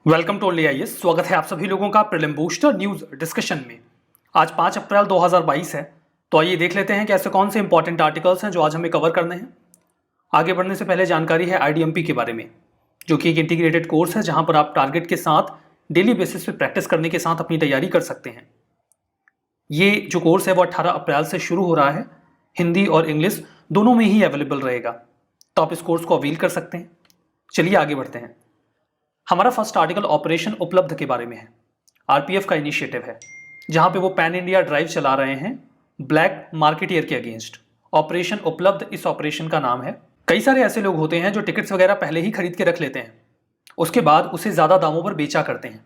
Welcome to only IAS. स्वागत है आप सभी लोगों का प्रीलिम बूस्टर न्यूज डिस्कशन में। आज 5 अप्रैल 2022 है, तो आइए देख लेते हैं कि ऐसे कौन से इंपॉर्टेंट आर्टिकल्स हैं जो आज हमें कवर करने हैं। आगे बढ़ने से पहले जानकारी है आईडीएमपी के बारे में, जो कि एक इंटीग्रेटेड कोर्स है जहां पर आप टारगेट के साथ डेली बेसिस पे प्रैक्टिस करने के साथ अपनी तैयारी कर सकते हैं। ये जो कोर्स है वो 18 अप्रैल से शुरू हो रहा है। हिंदी और इंग्लिश दोनों में ही अवेलेबल रहेगा, तो आप इस कोर्स को अवील कर सकते हैं। चलिए आगे बढ़ते हैं। हमारा फर्स्ट आर्टिकल ऑपरेशन उपलब्ध के बारे में है। आरपीएफ का इनिशिएटिव है जहां पे वो पैन इंडिया ड्राइव चला रहे हैं ब्लैक मार्केटियर के अगेंस्ट। ऑपरेशन उपलब्ध इस ऑपरेशन का नाम है। कई सारे ऐसे लोग होते हैं जो टिकट्स वगैरह पहले ही खरीद के रख लेते हैं, उसके बाद उसे ज़्यादा दामों पर बेचा करते हैं।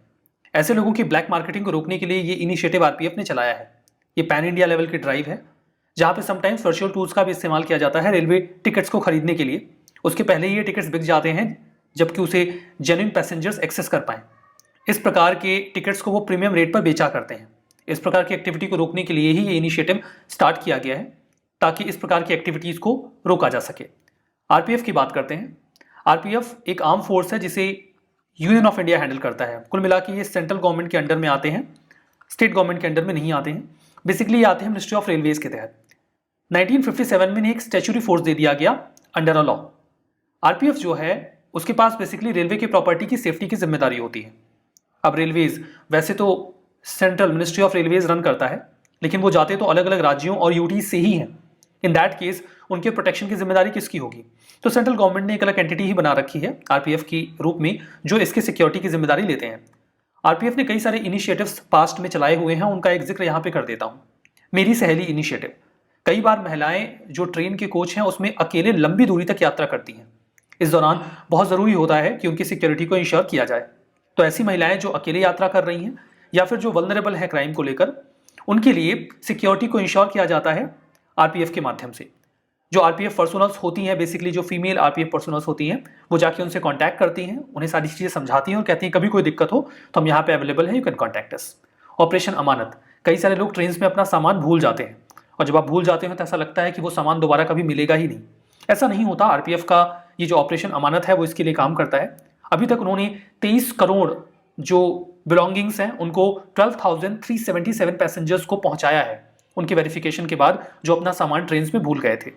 ऐसे लोगों की ब्लैक मार्केटिंग को रोकने के लिए ये इनिशिएटिव आरपीएफ ने चलाया है। ये पैन इंडिया लेवल की ड्राइव है जहाँ पे समटाइम्स वर्चुअल टूल्स का भी इस्तेमाल किया जाता है रेलवे टिकट्स को खरीदने के लिए। उसके पहले ही ये टिकट्स बिक जाते हैं जबकि उसे जेन्युइन पैसेंजर्स एक्सेस कर पाएं। इस प्रकार के टिकट्स को वो प्रीमियम रेट पर बेचा करते हैं। इस प्रकार की एक्टिविटी को रोकने के लिए ही ये इनिशिएटिव स्टार्ट किया गया है ताकि इस प्रकार की एक्टिविटीज़ को रोका जा सके। आरपीएफ की बात करते हैं। आरपीएफ एक आर्म फोर्स है जिसे यूनियन ऑफ इंडिया हैंडल करता है। कुल मिला के ये सेंट्रल गवर्नमेंट के अंडर में आते हैं, स्टेट गवर्नमेंट के अंडर में नहीं आते हैं। बेसिकली ये आते हैं मिनिस्ट्री ऑफ रेलवेज के तहत। 1957 में एक स्टैच्यूटरी फोर्स दे दिया गया अंडर अ लॉ। आरपीएफ जो है उसके पास बेसिकली रेलवे की प्रॉपर्टी की सेफ्टी की जिम्मेदारी होती है। अब रेलवेज वैसे तो central ministry of railways run करता है, लेकिन वो जाते तो अलग अलग राज्यों और यूटी से ही हैं। इन दैट केस उनके प्रोटेक्शन की जिम्मेदारी किसकी होगी? तो सेंट्रल गवर्नमेंट ने एक अलग एंटिटी ही बना रखी है आरपीएफ की रूप में, जो इसके सिक्योरिटी की जिम्मेदारी लेते हैं। आरपीएफ ने कई सारे इनिशिएटिव्स पास्ट में चलाए हुए हैं, उनका एक जिक्र यहाँ पे कर देता हूँ। मेरी सहेली इनिशिएटिव। कई बार महिलाएं जो ट्रेन के कोच हैं उसमें अकेले लंबी दूरी तक यात्रा करती हैं। इस दौरान बहुत ज़रूरी होता है कि उनकी सिक्योरिटी को इंश्योर किया जाए। तो ऐसी महिलाएं जो अकेले यात्रा कर रही हैं या फिर जो वल्नरेबल है क्राइम को लेकर, उनके लिए सिक्योरिटी को इंश्योर किया जाता है आरपीएफ के माध्यम से। जो आरपीएफ पर्सोनल्स होती हैं, बेसिकली जो फीमेल आरपीएफ पर्सोनल्स होती हैं, वो जाके उनसे कॉन्टैक्ट करती हैं, उन्हें सारी चीज़ें समझाती हैं और कहती हैं कभी कोई दिक्कत हो तो हम यहाँ पे अवेलेबल है, you can contact us. Operation Amanat. कई सारे लोग ट्रेन में अपना सामान भूल जाते हैं और जब आप भूल जाते हैं तो ऐसा लगता है कि वो सामान दोबारा कभी मिलेगा ही नहीं। ऐसा नहीं होता। आरपीएफ का ये जो ऑपरेशन अमानत है वो इसके लिए काम करता है। अभी तक उन्होंने 23 करोड़ जो बिलोंगिंग्स हैं उनको 12,377 पैसेंजर्स को पहुंचाया है उनके वेरिफिकेशन के बाद, जो अपना सामान ट्रेन में भूल गए थे।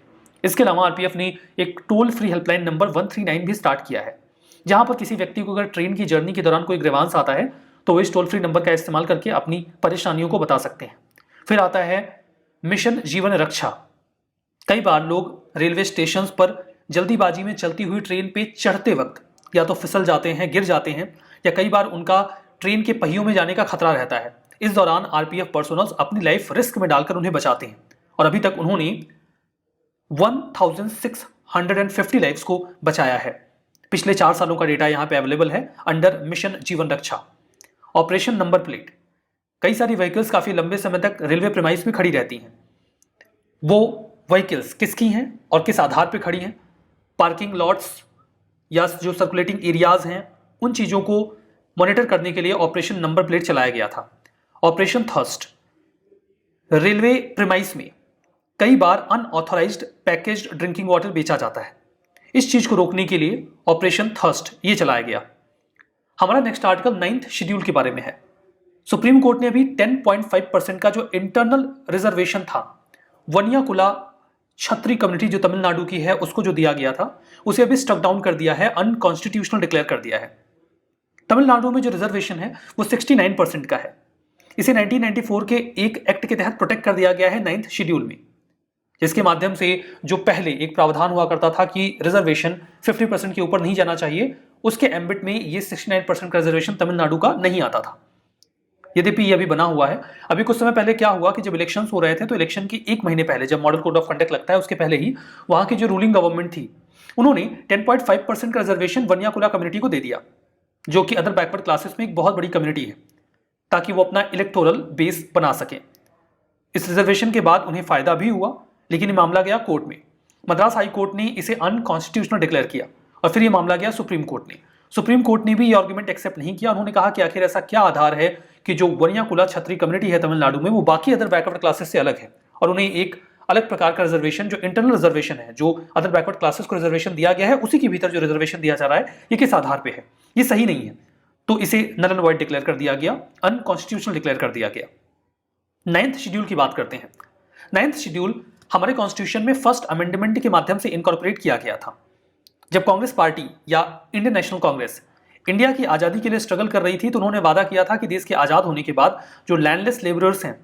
इसके अलावा आरपीएफ ने एक टोल फ्री हेल्पलाइन नंबर 139 भी स्टार्ट किया है, जहां पर किसी व्यक्ति को अगर ट्रेन की जर्नी के दौरान कोई ग्रीवांस आता है तो वो इस टोल फ्री नंबर का इस्तेमाल करके अपनी परेशानियों को बता सकते हैं। फिर आता है मिशन जीवन रक्षा। कई बार लोग रेलवे स्टेशन पर जल्दीबाजी में चलती हुई ट्रेन पे चढ़ते वक्त या तो फिसल जाते हैं, गिर जाते हैं, या कई बार उनका ट्रेन के पहियों में जाने का खतरा रहता है। इस दौरान आरपीएफ पर्सोनल्स अपनी लाइफ रिस्क में डालकर उन्हें बचाते हैं और अभी तक उन्होंने 1650 लाइफ्स को बचाया है। पिछले 4 सालों का डेटा यहाँ पे अवेलेबल है अंडर मिशन जीवन रक्षा। Operation number plate. कई सारी व्हीकल्स काफी लंबे समय तक रेलवे प्रीमाइस में खड़ी रहती हैं। वो व्हीकल्स किसकी हैं और किस आधार पर खड़ी हैं? पार्किंग लॉट्स या जो सर्कुलेटिंग एरियाज हैं, उन चीज़ों को मॉनिटर करने के लिए ऑपरेशन नंबर प्लेट चलाया गया था। Operation thirst. रेलवे प्रीमाइस में कई बार अनऑथराइज्ड पैकेज्ड ड्रिंकिंग वाटर बेचा जाता है। इस चीज़ को रोकने के लिए ऑपरेशन थर्स्ट ये चलाया गया। हमारा नेक्स्ट आर्टिकल 9th शेड्यूल के बारे में है। सुप्रीम कोर्ट ने अभी 10.5% का जो इंटरनल रिजर्वेशन था वनियाकुला छत्री कम्युनिटी जो तमिलनाडु की है उसको जो दिया गया था, उसे अभी स्ट्रक डाउन कर दिया है, अनकॉन्स्टिट्यूशनल डिक्लेयर कर दिया है। तमिलनाडु में जो रिजर्वेशन है वो 69% का है। इसे 1994 के एक एक्ट के तहत प्रोटेक्ट कर दिया गया है 9th शेड्यूल में, जिसके माध्यम से जो पहले एक प्रावधान हुआ करता था कि रिजर्वेशन 50% के ऊपर नहीं जाना चाहिए, उसके एम्बिट में ये 69% का रिजर्वेशन तमिलनाडु का नहीं आता था। यद्यपि ये अभी बना हुआ है। अभी कुछ समय पहले क्या हुआ कि जब इलेक्शंस हो रहे थे तो इलेक्शन के 1 महीने पहले, जब मॉडल कोड ऑफ कंडक्ट लगता है उसके पहले ही, वहां की जो रूलिंग गवर्नमेंट थी उन्होंने 10.5% का रिजर्वेशन वनियाकुला कम्युनिटी को दे दिया, जो कि अदर बैकवर्ड क्लासेस में एक बहुत बड़ी कम्युनिटी है, ताकि वो अपना इलेक्टोरल बेस बना सकें। इस रिजर्वेशन के बाद उन्हें फायदा भी हुआ, लेकिन ये मामला गया कोर्ट में। मद्रास हाई कोर्ट ने इसे अनकॉन्स्टिट्यूशनल डिक्लेयर किया और फिर ये मामला गया सुप्रीम कोर्ट ने। सुप्रीम कोर्ट ने भी ये आर्गुमेंट एक्सेप्ट नहीं किया। उन्होंने कहा कि आखिर ऐसा क्या आधार है कि जो वनियाकुला छत्री कम्युनिटी है तमिलनाडु में वो बाकी अदर बैकवर्ड क्लासेस से अलग है और उन्हें एक अलग प्रकार का रिजर्वेशन, जो इंटरनल रिजर्वेशन है, जो अदर बैकवर्ड क्लासेस को रिजर्वेशन दिया गया है, उसी के भीतर जो रिजर्वेशन दिया जा रहा है, ये किस आधार पे है? ये सही नहीं है। तो इसे नल एंड वॉइड डिक्लेयर कर दिया गया, अनकॉन्स्टिट्यूशनल डिक्लेयर कर दिया गया। 9th शेड्यूल की बात करते हैं। 9th शेड्यूल हमारे कॉन्स्टिट्यूशन में फर्स्ट अमेंडमेंट के माध्यम से इनकॉर्पोरेट किया गया था। जब कांग्रेस पार्टी या इंडियन नेशनल कांग्रेस इंडिया की आज़ादी के लिए स्ट्रगल कर रही थी तो उन्होंने वादा किया था कि देश के आज़ाद होने के बाद जो लैंडलेस लेबरर्स हैं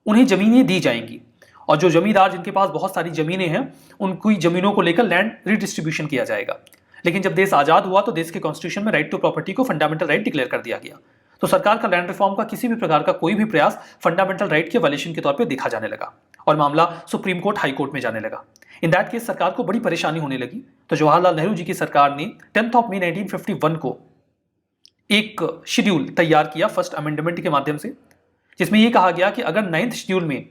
उन्हें ज़मीनें दी जाएंगी, और जो जमींदार जिनके पास बहुत सारी ज़मीनें हैं उनकी ज़मीनों को लेकर लैंड रिडिस्ट्रीब्यूशन किया जाएगा। लेकिन जब देश आज़ाद हुआ तो देश के कॉन्स्टिट्यूशन में राइट टू प्रॉपर्टी को फंडामेंटल राइट डिक्लेयर कर दिया गया। तो सरकार का लैंड रिफॉर्म का किसी भी प्रकार का कोई भी प्रयास फंडामेंटल राइट के वायलेशन के तौर पर देखा जाने लगा और मामला सुप्रीम कोर्ट, हाई कोर्ट में जाने लगा। इन दैट केस सरकार को बड़ी परेशानी होने लगी। तो जवाहरलाल नेहरू जी की सरकार ने 10 मई 1951 को एक शेड्यूल तैयार किया फर्स्ट अमेंडमेंट के माध्यम से, जिसमें यह कहा गया कि अगर 9th शेड्यूल में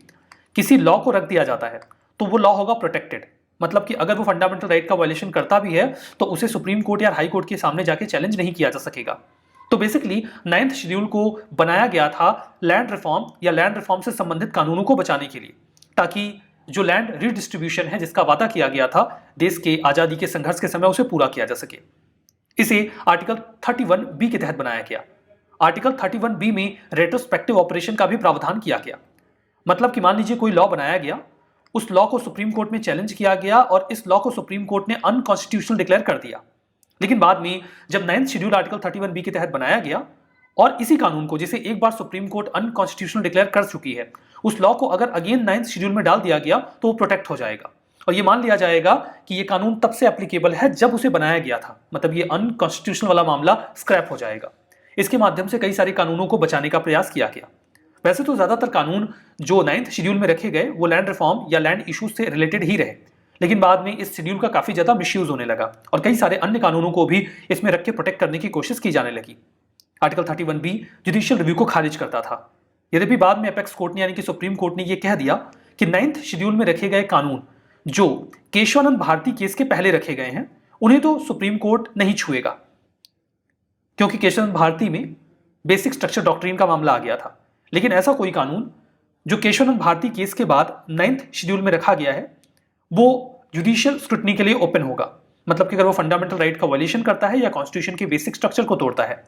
किसी लॉ को रख दिया जाता है तो वो लॉ होगा प्रोटेक्टेड। मतलब कि अगर वो फंडामेंटल राइट का वायलेशन करता भी है तो उसे सुप्रीम कोर्ट या हाई कोर्ट के सामने जाके चैलेंज नहीं किया जा सकेगा। तो बेसिकली 9th शेड्यूल को बनाया गया था लैंड रिफॉर्म या लैंड रिफॉर्म से संबंधित कानूनों को बचाने के लिए, ताकि जो लैंड रिडिस्ट्रीब्यूशन है जिसका वादा किया गया था देश के आजादी के संघर्ष के समय उसे पूरा किया जा सके। इसे आर्टिकल 31B के तहत बनाया गया। आर्टिकल 31B में रेट्रोस्पेक्टिव ऑपरेशन का भी प्रावधान किया गया। मतलब कि मान लीजिए कोई लॉ बनाया गया, उस लॉ को सुप्रीम कोर्ट में चैलेंज किया गया और इस लॉ को सुप्रीम कोर्ट ने अनकॉन्स्टिट्यूशनल डिक्लेयर कर दिया। लेकिन बाद में जब 9th शेड्यूल आर्टिकल 31B के तहत बनाया गया और इसी कानून को, जिसे एक बार सुप्रीम कोर्ट अनकॉन्स्टिट्यूशनल डिक्लेयर कर चुकी है, उस लॉ को अगर अगेन 9th शेड्यूल में डाल दिया गया तो वो प्रोटेक्ट हो जाएगा और ये मान लिया जाएगा कि ये कानून तब से एप्लीकेबल है जब उसे बनाया गया था। मतलब ये अनकॉन्स्टिट्यूशनल वाला मामला स्क्रैप हो जाएगा। इसके माध्यम से कई सारे कानूनों को बचाने का प्रयास किया गया। वैसे तो ज्यादातर कानून जो 9th शेड्यूल में रखे गए वो लैंड रिफॉर्म या लैंड इश्यूज से रिलेटेड ही रहे, लेकिन बाद में इस शेड्यूल का काफी ज्यादा मिसयूज होने लगा और कई सारे अन्य कानूनों को भी इसमें रख के प्रोटेक्ट करने की कोशिश की जाने लगी। आर्टिकल 31B जुडिशियल रिव्यू को खारिज करता था। यद्यपि बाद में अपेक्स कोर्ट ने यानी कि सुप्रीम कोर्ट ने यह कह दिया कि 9th शेड्यूल में रखे गए कानून जो केशवानंद भारती केस के पहले रखे गए हैं उन्हें तो सुप्रीम कोर्ट नहीं छुएगा, क्योंकि केशवानंद भारती में बेसिक स्ट्रक्चर डॉक्ट्रिन का मामला आ गया था। लेकिन ऐसा कोई कानून जो केशवानंद भारती केस के बाद 9th शेड्यूल में रखा गया है वो जुडिशियल स्क्रूटनी के लिए ओपन होगा। मतलब कि अगर वो फंडामेंटल राइट का वायलेशन करता है या कॉन्स्टिट्यूशन के बेसिक स्ट्रक्चर को तोड़ता है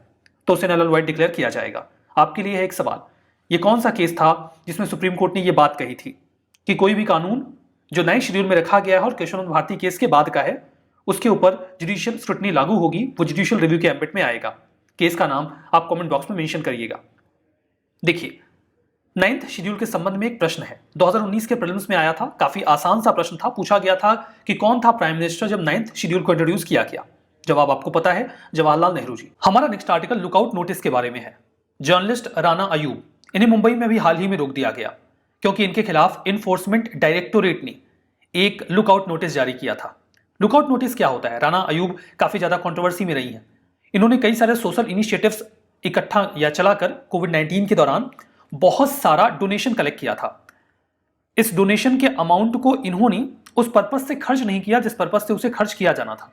तो उसे नल एंड वॉइड डिक्लेयर किया जाएगा। आपके लिए है एक सवाल, ये कौन सा केस था जिसमें सुप्रीम कोर्ट ने ये बात कही थी कि कोई भी कानून जो 9th शेड्यूल में रखा गया है और केशवानंद भारती केस के बाद का है उसके ऊपर जुडिशियल स्क्रूटनी लागू होगी, वो जुडिशियल रिव्यू के एम्बिट में आएगा। केस का नाम आप कमेंट बॉक्स में मेंशन करिएगा। देखिए 9th शेड्यूल के संबंध में एक प्रश्न है, 2019 के प्रीलिम्स में आया था। काफी आसान सा प्रश्न था। पूछा गया था कि कौन था प्राइम मिनिस्टर जब 9th शेड्यूल को इंट्रोड्यूस किया गया। जवाब आपको पता है, जवाहरलाल नेहरू जी। हमारा नेक्स्ट आर्टिकल लुकआउट नोटिस के बारे में है। जर्नलिस्ट राणा अयूब, इन्हें मुंबई में भी हाल ही में रोक दिया गया क्योंकि इनके खिलाफ इन्फोर्समेंट डायरेक्टोरेट ने एक लुकआउट नोटिस जारी किया था। लुकआउट नोटिस क्या होता है? राणा अयूब काफी ज्यादा कंट्रोवर्सी में रही हैं। इन्होंने कई सारे सोशल इनिशिएटिव्स इकट्ठा या चलाकर कोविड-19 के दौरान बहुत सारा डोनेशन कलेक्ट किया था। इस डोनेशन के अमाउंट को इन्होंने उस पर्पस से खर्च नहीं किया जिस पर्पस से उसे खर्च किया जाना था।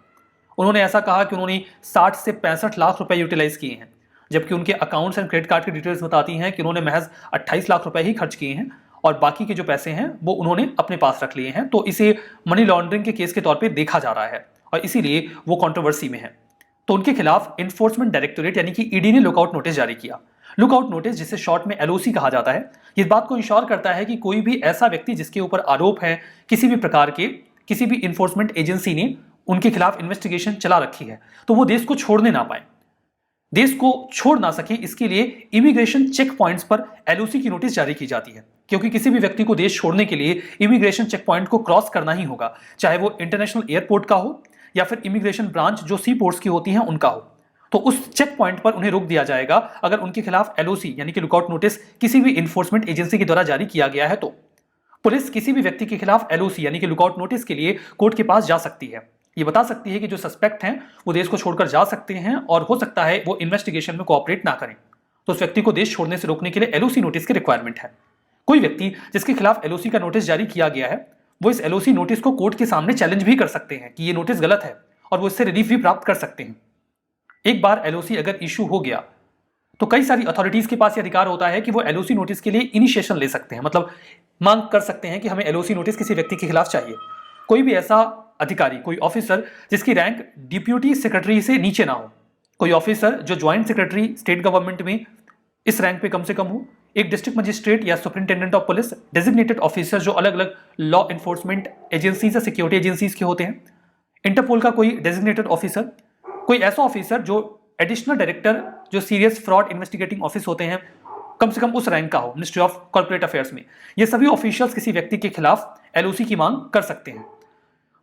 उन्होंने ऐसा कहा कि उन्होंने 60 से 65 लाख रुपए यूटिलाइज किए हैं, जबकि उनके अकाउंट्स एंड क्रेडिट कार्ड की डिटेल्स बताती हैं कि उन्होंने महज 28 लाख रुपए ही खर्च किए हैं और बाकी के जो पैसे हैं वो उन्होंने अपने पास रख लिए हैं। तो इसे मनी लॉन्ड्रिंग के केस के तौर पर देखा जा रहा है और इसीलिए वो कंट्रोवर्सी में है। तो उनके खिलाफ इन्फोर्समेंट डायरेक्टोरेट यानी कि ईडी ने लुकआउट नोटिस जारी किया। लुकआउट नोटिस, जिसे शॉर्ट में एलओसी कहा जाता है, इस बात को इंश्योर करता है कि कोई भी ऐसा व्यक्ति जिसके ऊपर आरोप है किसी भी प्रकार के, किसी भी इन्फोर्समेंट एजेंसी ने उनके खिलाफ इन्वेस्टिगेशन चला रखी है तो वो देश को छोड़ने ना पाए, देश को छोड़ ना सके। इसके लिए इमिग्रेशन चेक पॉइंट्स पर एलओसी की नोटिस जारी की जाती है, क्योंकि किसी भी व्यक्ति को देश छोड़ने के लिए इमिग्रेशन चेक पॉइंट को क्रॉस करना ही होगा, चाहे वो इंटरनेशनल एयरपोर्ट का हो या फिर इमिग्रेशन ब्रांच जो सी पोर्ट्स की होती हैं उनका हो। तो उस चेक पॉइंट पर उन्हें रोक दिया जाएगा अगर उनके खिलाफ एलओसी यानी कि लुकआउट नोटिस किसी भी इन्फोर्समेंट एजेंसी के द्वारा जारी किया गया है। तो पुलिस किसी भी व्यक्ति के खिलाफ एलओसी यानी कि लुकआउट नोटिस के लिए कोर्ट के पास जा सकती है। ये बता सकती है कि जो सस्पेक्ट हैं वो देश को छोड़कर जा सकते हैं और हो सकता है वो इन्वेस्टिगेशन में कोऑपरेट ना करें, तो उस व्यक्ति को देश छोड़ने से रोकने के लिए एलओसी नोटिस की रिक्वायरमेंट है। कोई व्यक्ति जिसके खिलाफ एलओसी का नोटिस जारी किया गया है वो इस एलओसी नोटिस को कोर्ट के सामने चैलेंज भी कर सकते हैं कि ये नोटिस गलत है और वो इससे रिलीफ भी प्राप्त कर सकते हैं। एक बार एलओसी अगर इशू हो गया तो कई सारी अथॉरिटीज के पास यह अधिकार होता है कि वो एलओसी नोटिस के लिए इनिशिएशन ले सकते हैं, मतलब मांग कर सकते हैं कि हमें एलओसी नोटिस किसी व्यक्ति के खिलाफ चाहिए। कोई भी ऐसा अधिकारी, कोई ऑफिसर जिसकी रैंक डिप्यूटी सेक्रेटरी से नीचे ना हो, कोई ऑफिसर जो ज्वाइंट सेक्रेटरी स्टेट गवर्नमेंट में इस रैंक पे कम से कम हो, एक डिस्ट्रिक्ट मजिस्ट्रेट या superintendent of police, designated officer जो अलग अलग लॉ एनफोर्समेंट एजेंसीज या सिक्योरिटी एजेंसीज के होते हैं, इंटरपोल का कोई डेजिग्नेटेड ऑफिसर, कोई ऐसा ऑफिसर जो एडिशनल डायरेक्टर जो सीरियस फ्रॉड इन्वेस्टिगेटिंग ऑफिस होते हैं, कम से कम उस रैंक का हो मिनिस्ट्री ऑफ कॉर्पोरेट अफेयर्स में। ये सभी ऑफिशियल्स किसी व्यक्ति के खिलाफ एलओसी की मांग कर सकते हैं।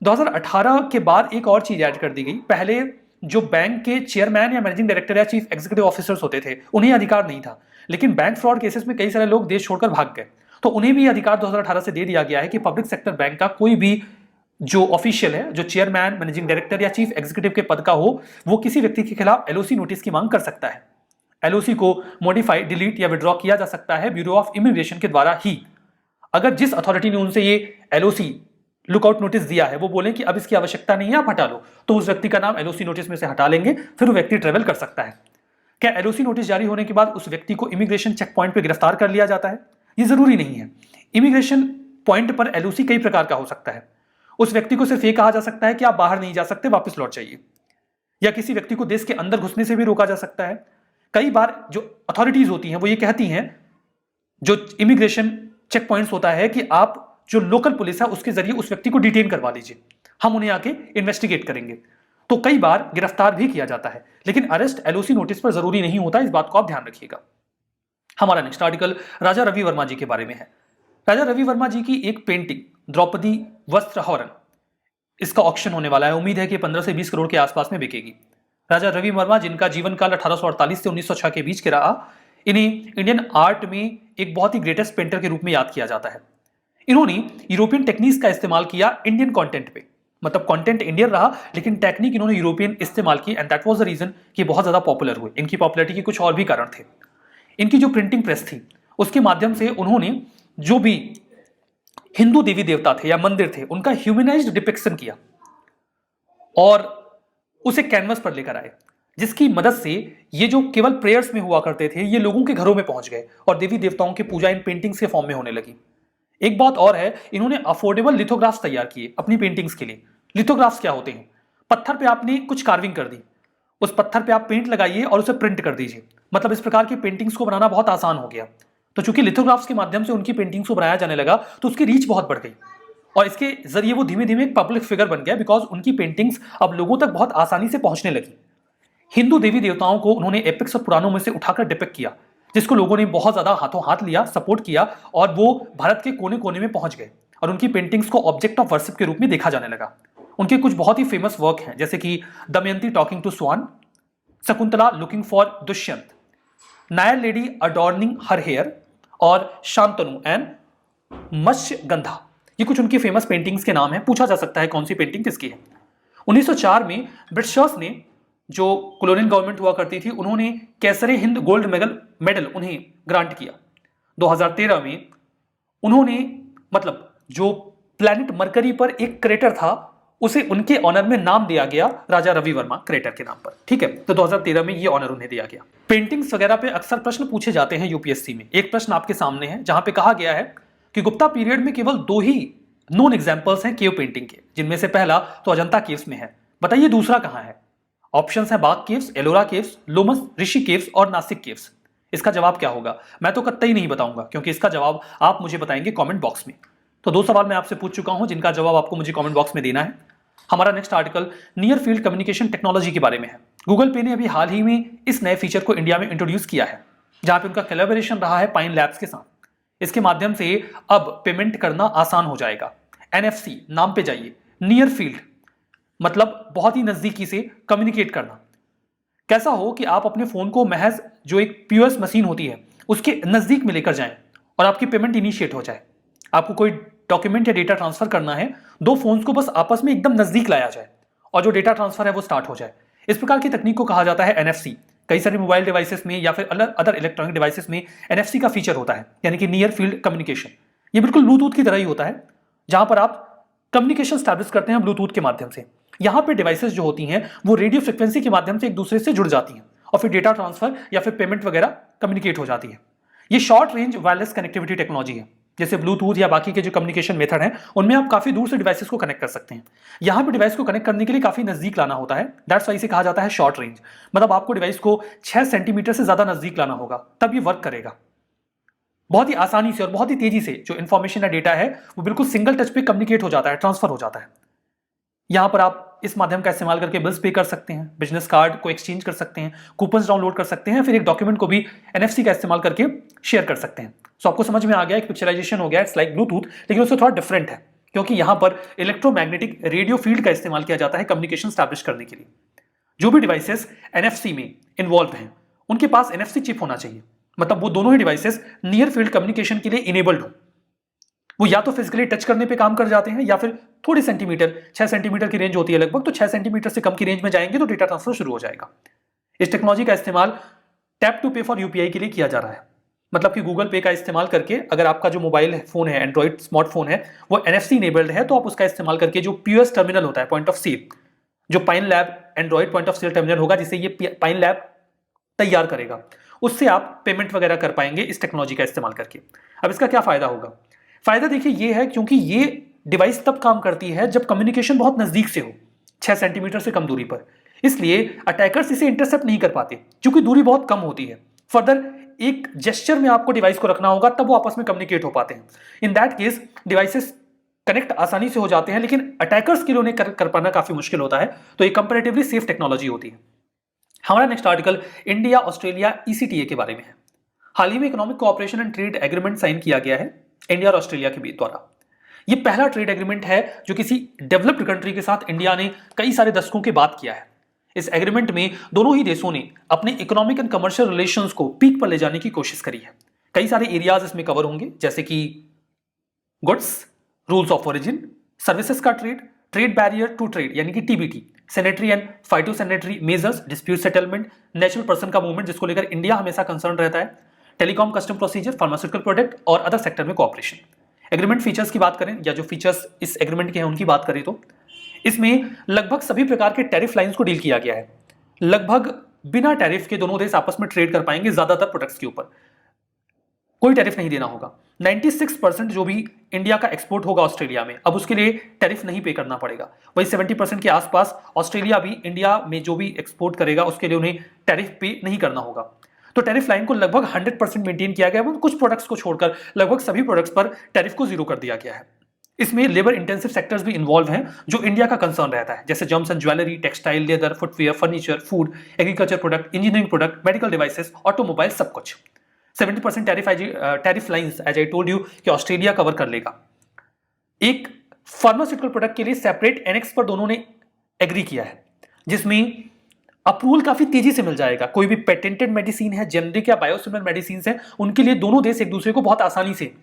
2018 के बाद एक और चीज ऐड कर दी गई। पहले जो बैंक के चेयरमैन या मैनेजिंग डायरेक्टर या चीफ एग्जीक्यूटिव ऑफिसर्स होते थे उन्हें अधिकार नहीं था, लेकिन बैंक फ्रॉड केसेस में कई सारे लोग देश छोड़कर भाग गए, तो उन्हें भी अधिकार 2018 से दे दिया गया है कि पब्लिक सेक्टर बैंक का कोई भी जो ऑफिशियल है, जो चेयरमैन, मैनेजिंग डायरेक्टर या चीफ एग्जीक्यूटिव के पद का हो, वो किसी व्यक्ति के खिलाफ एलओसी नोटिस की मांग कर सकता है। एलओसी को मॉडिफाई, डिलीट या विड्रॉ किया जा सकता है ब्यूरो ऑफ इमिग्रेशन के द्वारा ही। अगर जिस अथॉरिटी ने उनसे ये एलओसी लुकआउट नोटिस दिया है वो बोले कि अब इसकी आवश्यकता नहीं है, आप हटा लो, तो उस व्यक्ति का नाम एलओसी नोटिस में से हटा लेंगे, फिर वो व्यक्ति ट्रेवल कर सकता है। क्या एलओसी नोटिस जारी होने के बाद उस व्यक्ति को इमिग्रेशन चेक पॉइंट पर गिरफ्तार कर लिया जाता है? ये जरूरी नहीं है। इमिग्रेशन पॉइंट पर एलओसी कई प्रकार का हो सकता है। उस व्यक्ति को सिर्फ ये कहा जा सकता है कि आप बाहर नहीं जा सकते, वापस लौट जाइए, या किसी व्यक्ति को देश के अंदर घुसने से भी रोका जा सकता है। कई बार जो अथॉरिटीज होती हैं वो ये कहती हैं, जो इमिग्रेशन चेक पॉइंट्स होता है, कि आप जो लोकल पुलिस है उसके जरिए उस व्यक्ति को डिटेन करवा लीजिए, हम उन्हें आके इन्वेस्टिगेट करेंगे। तो कई बार गिरफ्तार भी किया जाता है, लेकिन अरेस्ट एलओसी नोटिस पर जरूरी नहीं होता, इस बात को आप ध्यान रखिएगा। हमारा नेक्स्ट आर्टिकल राजा रवि वर्मा जी के बारे में है। राजा रवि वर्मा जी की एक पेंटिंग द्रौपदी वस्त्रहरण, इसका ऑक्शन होने वाला है। उम्मीद है कि 15 से 20 करोड़ के आसपास में बिकेगी। राजा रवि वर्मा जिनका जीवन काल 1848 से 1906 के बीच के रहा, इन्हें इंडियन आर्ट में एक बहुत ही ग्रेटेस्ट पेंटर के रूप में याद किया जाता है। इन्होंने यूरोपियन टेक्निक्स का इस्तेमाल किया इंडियन कंटेंट पे, मतलब कंटेंट इंडियन रहा लेकिन टेक्निक इन्होंने यूरोपियन इस्तेमाल की, and that was the reason कि बहुत ज्यादा पॉपुलर हुए। इनकी पॉपुलैरिटी के कुछ और भी कारण थे। इनकी जो प्रिंटिंग प्रेस थी उसके माध्यम से उन्होंने जो भी हिंदू देवी देवता थे या मंदिर थे उनका ह्यूमनाइज्ड डिपिक्शन किया और उसे कैनवस पर लेकर आए, जिसकी मदद से ये जो केवल प्रेयर्स में हुआ करते थे ये लोगों के घरों में पहुंच गए और देवी देवताओं की पूजा इन पेंटिंग्स के फॉर्म में होने लगी। एक बात और है, इन्होंने अफोर्डेबल लिथोग्राफ्स तैयार किए अपनी पेंटिंग्स के लिए। लिथोग्राफ्स क्या होते हैं? पत्थर पे आपने कुछ कार्विंग कर दी, उस पत्थर पे आप पेंट लगाइए और उसे प्रिंट कर दीजिए। मतलब इस प्रकार की पेंटिंग्स को बनाना बहुत आसान हो गया। तो चूंकि लिथोग्राफ्स के माध्यम से उनकी पेंटिंग्स को बनाया जाने लगा तो उसकी रीच बहुत बढ़ गई और इसके जरिए वो धीमे धीमे एक पब्लिक फिगर बन गया, बिकॉज उनकी पेंटिंग्स अब लोगों तक बहुत आसानी से पहुंचने लगी। हिंदू देवी देवताओं को उन्होंने एपिक्स और पुराणों में से उठाकर डिपिक्ट किया, जिसको लोगों ने बहुत ज्यादा हाथों हाथ लिया, सपोर्ट किया और वो भारत के कोने कोने में पहुंच गए और उनकी पेंटिंग्स को ऑब्जेक्ट ऑफ वर्शिप के रूप में देखा जाने लगा। उनके कुछ बहुत ही फेमस वर्क हैं, जैसे कि Damayanti talking to swan, Shakuntala looking for Dushyant, Nair lady adorning her hair और शांतनु एंड मत्स्यगंधा। ये कुछ उनकी फेमस पेंटिंग्स के नाम हैं। पूछा जा सकता है कौन सी पेंटिंग किसकी है। 1904 में ब्रिटिशर्स ने, जो कॉलोनियल गवर्नमेंट हुआ करती थी, उन्होंने कैसरे हिंद गोल्ड मेडल उन्हें ग्रांट किया। 2013 में उन्होंने, मतलब जो प्लैनेट मरकरी पर एक क्रेटर था उसे उनके ऑनर में नाम दिया गया राजा रवि वर्मा क्रेटर के नाम पर। ठीक है, तो 2013 में ये ऑनर उन्हें दिया गया। पेंटिंग्स वगैरह पे अक्सर प्रश्न पूछे जाते हैं यूपीएससी में। एक प्रश्न आपके सामने है जहां पे कहा गया है कि गुप्ता पीरियड में केवल 2 ही नोन एग्जांपल्स हैं केव पेंटिंग के, जिनमें से पहला तो अजंता केव्स में है। बताइए दूसरा कहां है? ऑप्शंस हैं बाग केव्स, एलोरा केव्स, लोमस ऋषि केव्स और नासिक केव्स। इसका जवाब क्या होगा? मैं तो कतई नहीं बताऊंगा, क्योंकि इसका जवाब आप मुझे बताएंगे कमेंट बॉक्स में। तो 2 सवाल मैं आपसे पूछ चुका हूं जिनका जवाब आपको मुझे कमेंट बॉक्स में देना है। हमारा next article near field communication technology के बारे में है। गूगल पे ने अभी हाल ही में इस नए फीचर को इंडिया में इंट्रोड्यूस किया है, जहां पे उनका कोलैबोरेशन रहा है पाइन लैब्स के साथ। इसके माध्यम से अब पेमेंट करना आसान हो जाएगा। NFC नाम पे जाइए, नियर फील्ड मतलब बहुत ही नजदीकी से कम्युनिकेट करना। कैसा हो कि आप अपने फोन को महज जो एक POS मशीन होती है उसके नजदीक में लेकर जाएं और आपकी पेमेंट इनिशिएट हो जाए। आपको कोई डॉक्यूमेंट या डेटा ट्रांसफर करना है, 2 फोन्स को बस आपस में एकदम नजदीक लाया जाए और जो डेटा ट्रांसफर है वो स्टार्ट हो जाए। इस प्रकार की तकनीक को कहा जाता है NFC। कई सारे मोबाइल डिवाइसेस में या फिर अदर इलेक्ट्रॉनिक डिवाइसेस में NFC का फीचर होता है, यानी कि नियर फील्ड कम्युनिकेशन। ये बिल्कुल ब्लूटूथ की तरह ही होता है, जहां पर आप कम्युनिकेशन स्टैब्लिश करते हैं ब्लूटूथ के माध्यम से। यहां पे डिवाइसेस जो होती हैं वो रेडियो फ्रिक्वेंसी के माध्यम से एक दूसरे से जुड़ जाती हैं और फिर डेटा ट्रांसफर या फिर पेमेंट वगैरह कम्युनिकेट हो जाती है। ये short range wireless connectivity technology है। जैसे ब्लूटूथ या बाकी के जो कम्युनिकेशन मेथड हैं उनमें आप काफी दूर से डिवाइसेस को कनेक्ट कर सकते हैं। यहां पे डिवाइस को कनेक्ट करने के लिए काफी नजदीक लाना होता है, दैट्स वाई इसे कहा जाता है शॉर्ट रेंज। मतलब आपको डिवाइस को 6 सेंटीमीटर से ज्यादा नजदीक लाना होगा तब ये वर्क करेगा। बहुत ही आसानी से और बहुत ही तेजी से जो इन्फॉर्मेशन या डेटा है वो बिल्कुल सिंगल टच पे कम्युनिकेट हो जाता है, ट्रांसफर हो जाता है। यहां पर आप इस माध्यम का इस्तेमाल करके बिल्स पे कर सकते हैं, बिजनेस कार्ड को एक्सचेंज कर सकते हैं, कूपन्स डाउनलोड कर सकते हैं, फिर एक डॉक्यूमेंट को भी एनएफसी का इस्तेमाल करके शेयर कर सकते हैं। सो आपको समझ में आ गया, एक पिक्चराइजेशन हो गया, इट्स लाइक ब्लूटूथ, लेकिन उससे थोड़ा डिफरेंट है क्योंकि यहां पर इलेक्ट्रोमैग्नेटिक रेडियो फील्ड का इस्तेमाल किया जाता है कम्युनिकेशन स्टैब्लिश करने के लिए। जो भी डिवाइसेस एनएफसी में इन्वॉल्व हैं उनके पास एनएफसी चिप होना चाहिए, मतलब वो दोनों ही डिवाइसेस नियर फील्ड कम्युनिकेशन के लिए इनेबल्ड हो। वो या तो फिजिकली टच करने पे काम कर जाते हैं या फिर थोड़ी सेंटीमीटर, 6 सेंटीमीटर की रेंज होती है लगभग, तो 6 सेंटीमीटर से कम की रेंज में जाएंगे तो डेटा ट्रांसफर शुरू हो जाएगा। इस टेक्नोलॉजी का इस्तेमाल टैप टू पे फॉर यूपीआई के लिए किया जा रहा है। मतलब कि गूगल पे का इस्तेमाल करके अगर आपका जो मोबाइल फोन है, एंड्रॉइड स्मार्टफोन है, वो एनएफसी इनेबल्ड है तो आप उसका इस्तेमाल करके जो पीओएस टर्मिनल होता है, पॉइंट ऑफ सेल, जो Pine Lab Android point of sale terminal होगा जिसे ये पाइन लैब तैयार करेगा, उससे आप पेमेंट वगैरह कर पाएंगे इस टेक्नोलॉजी का इस्तेमाल करके। अब इसका क्या फायदा होगा? फायदा देखिए ये है, क्योंकि ये डिवाइस तब काम करती है जब कम्युनिकेशन बहुत नजदीक से हो, 6 सेंटीमीटर से कम दूरी पर, इसलिए अटैकर्स इसे इंटरसेप्ट नहीं कर पाते क्योंकि दूरी बहुत कम होती है। फर्दर एक जेस्चर में आपको डिवाइस को रखना होगा तब वो आपस में कम्युनिकेट हो पाते हैं। In that case devices connect आसानी से हो जाते हैं, लेकिन अटैकर्स के लिए उन्हें कर पाना काफी मुश्किल होता है, तो ये कंपैरेटिवली सेफ टेक्नोलॉजी होती है। हमारा next article India Australia ECTA के बारे में है। हाल ही में economic cooperation and trade agreement sign किया गया है इंडिया और ऑस्ट्रेलिया के बीच द्वारा। यह पहला ट्रेड एग्रीमेंट है जो किसी डेवलप्ड कंट्री के साथ इंडिया ने कई सारे दशकों के बाद किया है। इस एग्रीमेंट में दोनों ही देशों ने अपने इकोनॉमिक एंड कमर्शियल रिलेशंस को पीक पर ले जाने की कोशिश करी है। कई सारे एरियाज इसमें कवर होंगे, जैसे कि goods, rules of origin, services का trade, trade barrier to trade यानी कि TBT, sanitary and phytosanitary measures, dispute settlement, natural person का मूवमेंट जिसको लेकर इंडिया हमेशा कंसर्न रहता है, telecom custom procedure, pharmaceutical product और अदर सेक्टर में कोऑपरेशन। एग्रीमेंट फीचर्स की बात करें या जो फीचर्स इस एग्रीमेंट के हैं उनकी बात करें तो इसमें लगभग सभी प्रकार के टैरिफ लाइंस को डील किया गया है। लगभग बिना टैरिफ के दोनों देश आपस में ट्रेड कर पाएंगे, ज्यादातर प्रोडक्ट्स के ऊपर कोई टैरिफ नहीं देना होगा। 96% जो भी इंडिया का एक्सपोर्ट होगा ऑस्ट्रेलिया में, अब उसके लिए टैरिफ नहीं पे करना पड़ेगा। वही 70% के आसपास ऑस्ट्रेलिया भी इंडिया में जो भी एक्सपोर्ट करेगा उसके लिए उन्हें टैरिफ पे नहीं करना होगा। तो टैरिफ लाइन को लगभग 100% मेंटेन किया गया है, कुछ प्रोडक्ट्स को छोड़कर लगभग सभी प्रोडक्ट्स पर टैरिफ को जीरो कर दिया गया है। इसमें लेबर इंटेंसिव सेक्टर्स भी इन्वॉल्व हैं जो इंडिया का कंसर्न रहता है, जैसे gems and jewellery, textile, leather, footwear, furniture, food, agriculture product, engineering product, medical devices, automobile, सब कुछ। 70% tariff lines as I told you कि ऑस्ट्रेलिया कवर कर लेगा। एक फार्मास्यूटिकल प्रोडक्ट के लिए सेपरेट एनेक्स पर दोनों ने एग्री किया है, जिसमें अप्रूवल काफी तेजी से मिल जाएगा। कोई भी पेटेंटेड मेडिसिन है, जेनरिक या बायोसिमिलर मेडिसिन है, उनके लिए दोनों देश एक दूसरे को बहुत आसानी से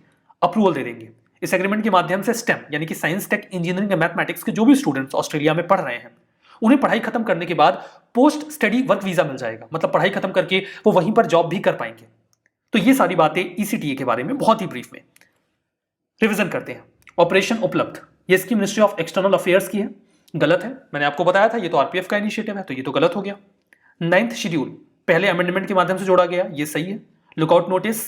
अप्रूवल दे देंगे। इस एग्रीमेंट के माध्यम से स्टेम यानी कि साइंस, टेक, इंजीनियरिंग या मैथमेटिक्स के जो भी स्टूडेंट्स ऑस्ट्रेलिया में पढ़ रहे हैं उन्हें पढ़ाई खत्म करने के बाद पोस्ट स्टडी वर्क वीजा मिल जाएगा, मतलब पढ़ाई खत्म करके वो वहीं पर जॉब भी कर पाएंगे। तो ये सारी बातें ईसीटीए के बारे में बहुत ही ब्रीफ में रिवीजन करते हैं। ऑपरेशन उपलब्ध, ये इसकी मिनिस्ट्री ऑफ एक्सटर्नल अफेयर्स की है, गलत है। मैंने आपको बताया था ये तो आरपीएफ का इनिशिएटिव है, तो ये तो गलत हो गया। 9th शेड्यूल पहले अमेंडमेंट के माध्यम से जोड़ा गया, ये सही है। लुकआउट नोटिस,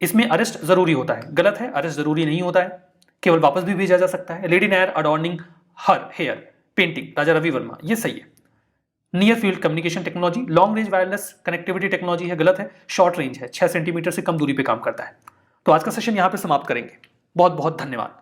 इसमें अरेस्ट जरूरी होता है, गलत है, अरेस्ट जरूरी नहीं होता है, केवल वापस भी भेजा जा सकता है। Lady Nair adorning her hair painting, Raja Ravi Varma, ये सही है। Near field communication technology, long range wireless connectivity technology है, गलत है। शॉर्ट रेंज है, 6 सेंटीमीटर से कम दूरी पे काम करता है। तो आज का सेशन यहां पे समाप्त करेंगे। बहुत बहुत धन्यवाद।